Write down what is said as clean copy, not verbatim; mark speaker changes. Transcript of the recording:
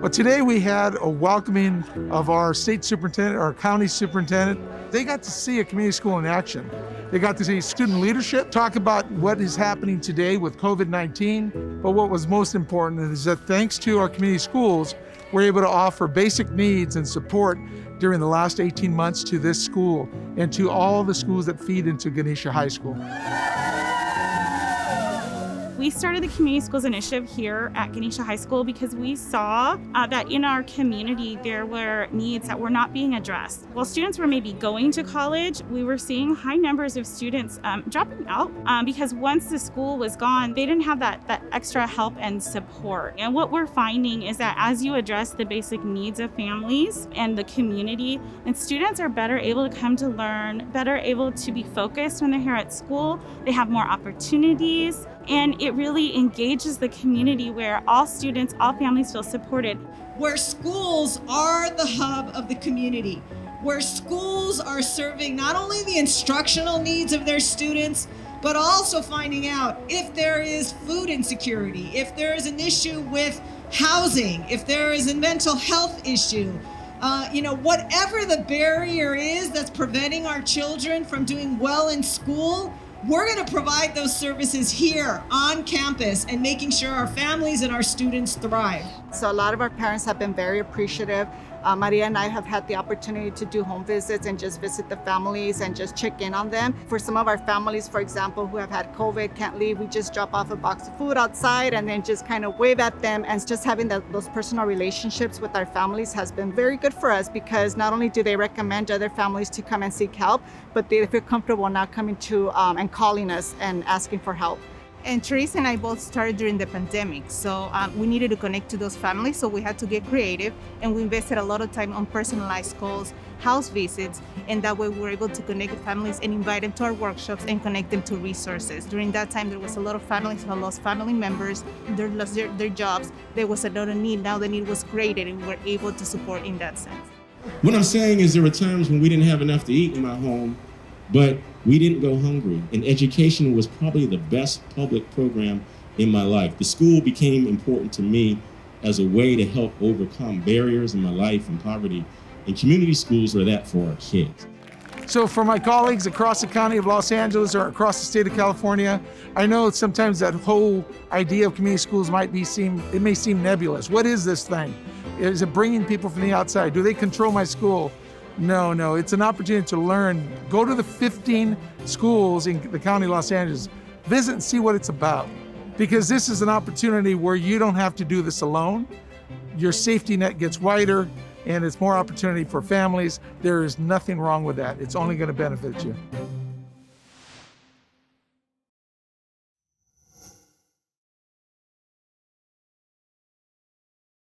Speaker 1: Well, today we had a welcoming of our state superintendent, our county superintendent. They got to see a community school in action. They got to see student leadership, talk about what is happening today with COVID-19. But what was most important is that thanks to our community schools, we're able to offer basic needs and support during the last 18 months to this school and to all the schools that feed into Ganesha High School.
Speaker 2: We started the Community Schools Initiative here at Ganesha High School because we saw that in our community there were needs that were not being addressed. While students were maybe going to college, we were seeing high numbers of students dropping out because once the school was gone, they didn't have that extra help and support. And what we're finding is that as you address the basic needs of families and the community, and students are better able to come to learn, better able to be focused when they're here at school, they have more opportunities, and it really engages the community where all students, all families feel supported.
Speaker 3: Where schools are the hub of the community, where schools are serving not only the instructional needs of their students, but also finding out if there is food insecurity, if there is an issue with housing, if there is a mental health issue, whatever the barrier is that's preventing our children from doing well in school, we're going to provide those services here on campus and making sure our families and our students thrive.
Speaker 4: So a lot of our parents have been very appreciative. Maria and I have had the opportunity to do home visits and just visit the families and just check in on them. For some of our families, for example, who have had COVID, can't leave, we just drop off a box of food outside and then just kind of wave at them. And just having those personal relationships with our families has been very good for us, because not only do they recommend other families to come and seek help, but they feel comfortable now coming to and calling us and asking for help.
Speaker 5: And Teresa and I both started during the pandemic, so we needed to connect to those families, so we had to get creative, and we invested a lot of time on personalized calls, house visits, and that way we were able to connect with families and invite them to our workshops and connect them to resources. During that time, there was a lot of families who lost family members, they lost their jobs, there was another need, now the need was created, and we were able to support in that sense.
Speaker 6: What I'm saying is there were times when we didn't have enough to eat in my home, but we didn't go hungry, and education was probably the best public program in my life. The school became important to me as a way to help overcome barriers in my life and poverty, and community schools are that for our kids.
Speaker 1: So for my colleagues across the county of Los Angeles or across the state of California, I know sometimes that whole idea of community schools may seem nebulous. What is this thing? Is it bringing people from the outside? Do they control my school? No, it's an opportunity to learn. Go to the 15 schools in the county of Los Angeles, visit and see what it's about. Because this is an opportunity where you don't have to do this alone. Your safety net gets wider and it's more opportunity for families. There is nothing wrong with that. It's only going to benefit you.